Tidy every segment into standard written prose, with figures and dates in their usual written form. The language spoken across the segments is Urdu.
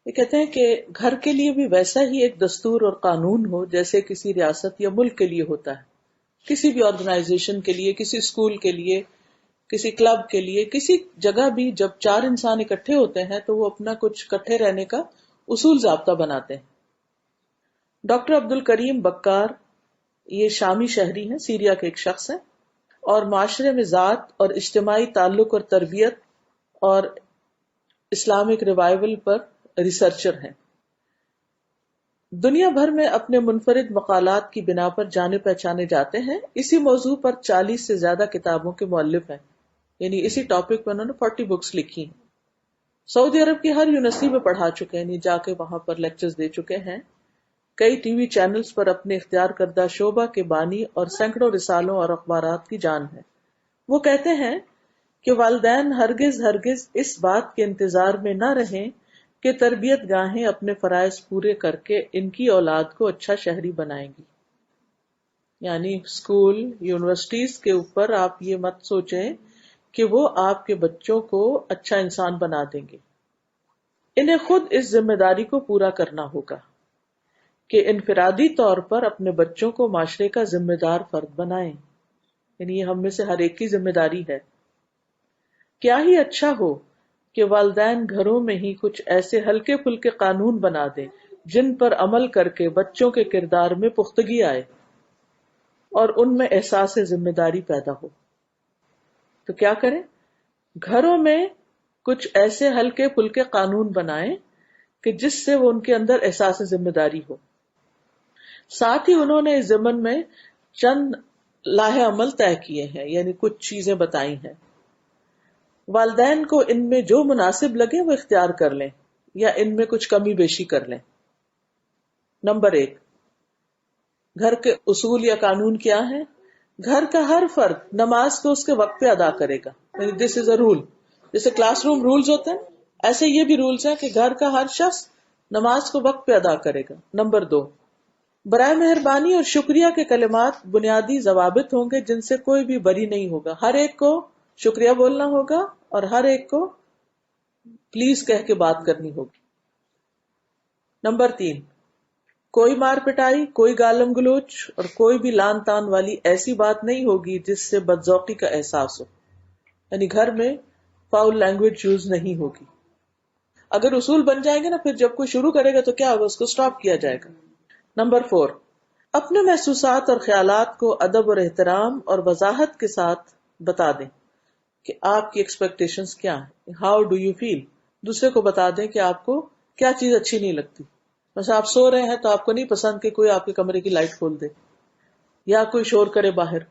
یہ کہتے ہیں کہ گھر کے لیے بھی ویسا ہی ایک دستور اور قانون ہو جیسے کسی ریاست یا ملک کے لیے ہوتا ہے. کسی بھی آرگنائزیشن کے لیے، کسی اسکول کے لیے، کسی کلب کے لیے، کسی جگہ بھی جب چار انسان اکٹھے ہوتے ہیں تو وہ اپنا کچھ اکٹھے رہنے کا اصول ضابطہ بناتے ہیں. ڈاکٹر عبد الکریم بکار یہ شامی شہری ہیں، سیریا کے ایک شخص ہیں، اور معاشرے میں ذات اور اجتماعی تعلق اور تربیت اور اسلامک ریوائول پر ریسرچر ہیں. دنیا بھر میں اپنے منفرد مقالات کی بنا پر جانے پہچانے جاتے ہیں. اسی موضوع پر 40 سے زیادہ کتابوں کے مؤلف ہیں، یعنی اسی ٹاپک پر انہوں نے 40 بکس لکھی ہیں. سعودی عرب کی ہر یونیورسٹی میں پڑھا چکے ہیں، یعنی جا کے وہاں پر لیکچرز دے چکے ہیں. کئی ٹی وی چینلز پر اپنے اختیار کردہ شعبہ کے بانی اور سینکڑوں رسالوں اور اخبارات کی جان ہے. وہ کہتے ہیں کہ والدین ہرگز ہرگز اس بات کے انتظار میں نہ رہیں کہ تربیت گاہیں اپنے فرائض پورے کر کے ان کی اولاد کو اچھا شہری بنائیں گی. یعنی اسکول، یونیورسٹیز کے اوپر آپ یہ مت سوچیں کہ وہ آپ کے بچوں کو اچھا انسان بنا دیں گے. انہیں خود اس ذمہ داری کو پورا کرنا ہوگا کہ انفرادی طور پر اپنے بچوں کو معاشرے کا ذمہ دار فرد بنائیں. یعنی یہ ہم میں سے ہر ایک کی ذمہ داری ہے. کیا ہی اچھا ہو کہ والدین گھروں میں ہی کچھ ایسے ہلکے پھلکے قانون بنا دیں جن پر عمل کر کے بچوں کے کردار میں پختگی آئے اور ان میں احساس ذمہ داری پیدا ہو. تو کیا کریں؟ گھروں میں کچھ ایسے ہلکے پھلکے قانون بنائیں کہ جس سے وہ ان کے اندر احساس ذمہ داری ہو. ساتھ ہی انہوں نے اس ضمن میں چند لاہ عمل طے کیے ہیں، یعنی کچھ چیزیں بتائی ہیں. والدین کو ان میں جو مناسب لگے وہ اختیار کر لیں یا ان میں کچھ کمی بیشی کر لیں. نمبر 1، گھر کے اصول یا قانون کیا ہیں؟ گھر کا ہر فرد نماز کو اس کے وقت پہ ادا کرے گا. یعنی دس از اے رول. جیسے کلاس روم رولز ہوتے ہیں، ایسے یہ بھی رولز ہیں کہ گھر کا ہر شخص نماز کو وقت پہ ادا کرے گا. نمبر 2، برائے مہربانی اور شکریہ کے کلمات بنیادی ضوابط ہوں گے جن سے کوئی بھی بری نہیں ہوگا. ہر ایک کو شکریہ بولنا ہوگا اور ہر ایک کو پلیز کہہ کے بات کرنی ہوگی. نمبر 3، کوئی مار پٹائی، کوئی گالم گلوچ اور کوئی بھی لان تان والی ایسی بات نہیں ہوگی جس سے بدذوقی کا احساس ہو. یعنی گھر میں فاؤل لینگویج یوز نہیں ہوگی. اگر اصول بن جائیں گے نا، پھر جب کوئی شروع کرے گا تو کیا ہوگا، اس کو سٹاپ کیا جائے گا. نمبر 4، اپنے محسوسات اور خیالات کو ادب اور احترام اور وضاحت کے ساتھ بتا دیں کہ آپ کی ایکسپیکٹیشنز کیا ہیں. How do you feel. دوسرے کو بتا دیں کہ آپ کو کیا چیز اچھی نہیں لگتی. بس آپ سو رہے ہیں تو آپ کو نہیں پسند کہ کوئی آپ کے کمرے کی لائٹ کھول دے یا کوئی شور کرے باہر،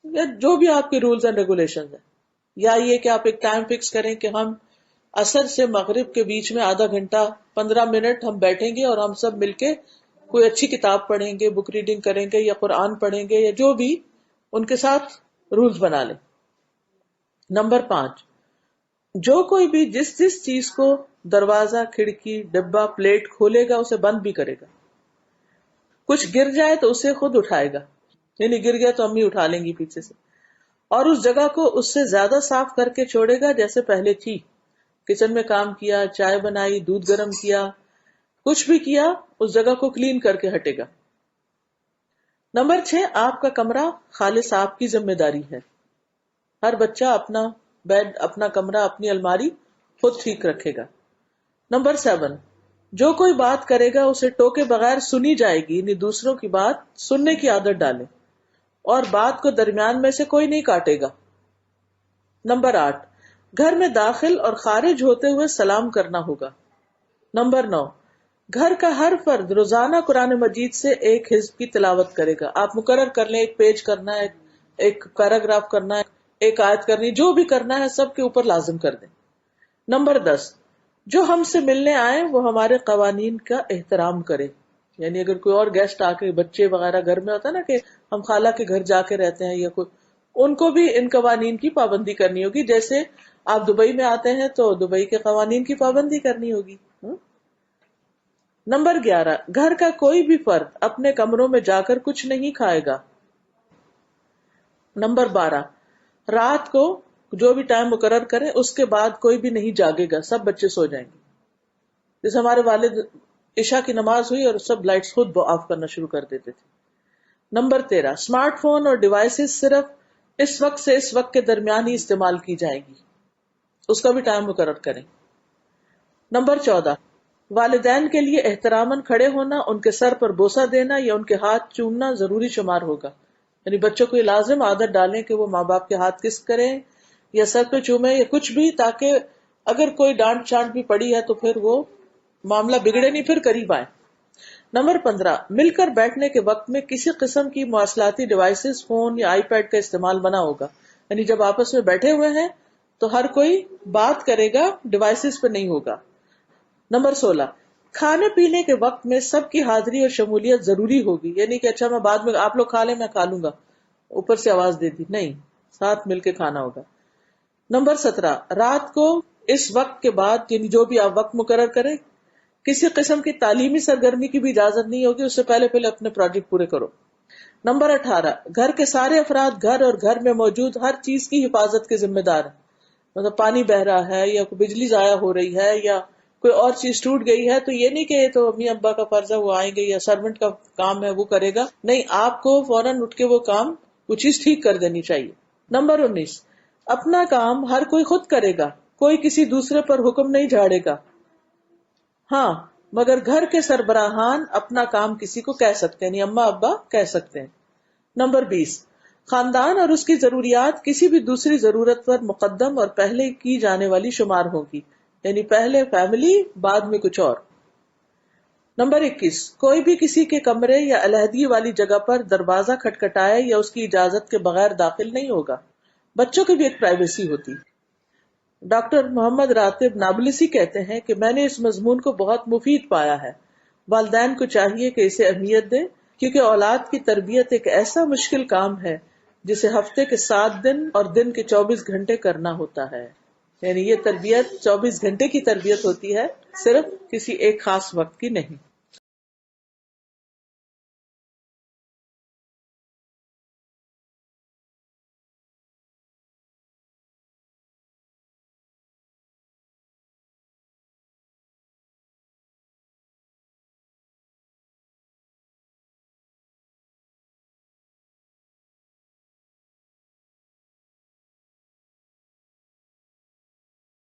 یا جو بھی آپ کے رولز اینڈ ریگولیشنز ہیں. یا یہ کہ آپ ایک ٹائم فکس کریں کہ ہم عصر سے مغرب کے بیچ میں آدھا گھنٹہ 15 منٹ ہم بیٹھیں گے اور ہم سب مل کے کوئی اچھی کتاب پڑھیں گے، بک ریڈنگ کریں گے یا قرآن پڑھیں گے یا جو بھی، ان کے ساتھ رولز بنا لیں. نمبر 5، جو کوئی بھی جس جس چیز کو دروازہ، کھڑکی، ڈبہ، پلیٹ کھولے گا اسے بند بھی کرے گا. کچھ گر جائے تو اسے خود اٹھائے گا، یعنی گر گیا تو امی اٹھا لیں گی پیچھے سے، اور اس جگہ کو اس سے زیادہ صاف کر کے چھوڑے گا جیسے پہلے تھی. کچن میں کام کیا، چائے بنائی، دودھ گرم کیا، کچھ بھی کیا، اس جگہ کو کلین کر کے ہٹے گا. نمبر 6، آپ کا کمرہ خالص آپ کی ذمہ داری ہے. ہر بچہ اپنا بیڈ، اپنا کمرہ، اپنی الماری خود ٹھیک رکھے گا. نمبر 7، جو کوئی بات کرے گا اسے ٹوکے بغیر سنی جائے گی، یعنی دوسروں کی بات سننے کی عادت ڈالیں اور بات کو درمیان میں سے کوئی نہیں کاٹے گا. نمبر 8، گھر میں داخل اور خارج ہوتے ہوئے سلام کرنا ہوگا. نمبر 9، گھر کا ہر فرد روزانہ قرآن مجید سے ایک حزب کی تلاوت کرے گا. آپ مقرر کر لیں، ایک پیج کرنا ہے، ایک پیراگراف کرنا ہے، ایک آیت کرنی، جو بھی کرنا ہے سب کے اوپر لازم کر دیں. نمبر 10، جو ہم سے ملنے آئے وہ ہمارے قوانین کا احترام کرے. یعنی اگر کوئی اور گیسٹ آ کے، بچے وغیرہ گھر میں ہوتا ہے نا کہ ہم خالہ کے گھر جا کے رہتے ہیں یا کوئی، ان کو بھی ان قوانین کی پابندی کرنی ہوگی. جیسے آپ دبئی میں آتے ہیں تو دبئی کے قوانین کی پابندی کرنی ہوگی. نمبر 11، گھر کا کوئی بھی فرد اپنے کمروں میں جا کر کچھ نہیں کھائے گا. نمبر 12، رات کو جو بھی ٹائم مقرر کریں اس کے بعد کوئی بھی نہیں جاگے گا، سب بچے سو جائیں گے. جیسے ہمارے والد عشاء کی نماز ہوئی اور سب لائٹس خود آف کرنا شروع کر دیتے تھے. نمبر 13، اسمارٹ فون اور ڈیوائسز صرف اس وقت سے اس وقت کے درمیان ہی استعمال کی جائیں گی، اس کا بھی ٹائم مقرر کریں. نمبر 14، والدین کے لیے احتراماً کھڑے ہونا، ان کے سر پر بوسہ دینا یا ان کے ہاتھ چومنا ضروری شمار ہوگا. یعنی بچوں کو یہ لازم عادت ڈالیں کہ وہ ماں باپ کے ہاتھ کس کریں یا سر پہ چومیں یا کچھ بھی، تاکہ اگر کوئی ڈانٹ چانٹ بھی پڑی ہے تو پھر وہ معاملہ بگڑے نہیں، پھر قریب آئیں. نمبر 15، مل کر بیٹھنے کے وقت میں کسی قسم کی مواصلاتی ڈیوائسز، فون یا آئی پیڈ کا استعمال منع ہوگا. یعنی جب آپس میں بیٹھے ہوئے ہیں تو ہر کوئی بات کرے گا، ڈیوائسز پہ نہیں ہوگا. نمبر 16، کھانے پینے کے وقت میں سب کی حاضری اور شمولیت ضروری ہوگی. یعنی کہ اچھا میں بعد میں آپ لوگ کھا لیں میں کھا لوں گا، اوپر سے آواز دے دی، نہیں، ساتھ مل کے کھانا ہوگا. نمبر 17، رات کو اس وقت کے بعد یعنی جو بھی آپ وقت مقرر کریں، کسی قسم کی تعلیمی سرگرمی کی بھی اجازت نہیں ہوگی، اس سے پہلے اپنے پروجیکٹ پورے کرو. نمبر 18، گھر کے سارے افراد گھر اور گھر میں موجود ہر چیز کی حفاظت کے ذمہ دار ہیں. مطلب پانی بہ رہا ہے یا بجلی ضائع ہو رہی ہے یا کوئی اور چیز ٹوٹ گئی ہے تو یہ نہیں کہ یہ تو امی ابا کا فرض ہے وہ آئیں گے یا سرونٹ کا کام ہے وہ کرے گا، نہیں، آپ کو فوراً اٹھ کے وہ چیز ٹھیک کر دینی چاہیے. نمبر 19، اپنا کام ہر کوئی خود کرے گا، کوئی کسی دوسرے پر حکم نہیں جھاڑے گا. ہاں، مگر گھر کے سربراہان اپنا کام کسی کو کہہ سکتے ہیں، یعنی اماں ابا کہہ سکتے ہیں. نمبر 20، خاندان اور اس کی ضروریات کسی بھی دوسری ضرورت پر مقدم اور پہلے کی جانے والی شمار ہوگی، یعنی پہلے فیملی بعد میں کچھ اور. نمبر 21، کوئی بھی کسی کے کمرے یا علیحدگی والی جگہ پر دروازہ کھٹکھٹائے یا اس کی اجازت کے بغیر داخل نہیں ہوگا. بچوں کی بھی ایک پرائیویسی ہوتی. ڈاکٹر محمد راتب نابلسی کہتے ہیں کہ میں نے اس مضمون کو بہت مفید پایا ہے. والدین کو چاہیے کہ اسے اہمیت دیں، کیونکہ اولاد کی تربیت ایک ایسا مشکل کام ہے جسے ہفتے کے 7 دن اور دن کے 24 گھنٹے کرنا ہوتا ہے. یعنی یہ تربیت 24 گھنٹے کی تربیت ہوتی ہے، صرف کسی ایک خاص وقت کی نہیں.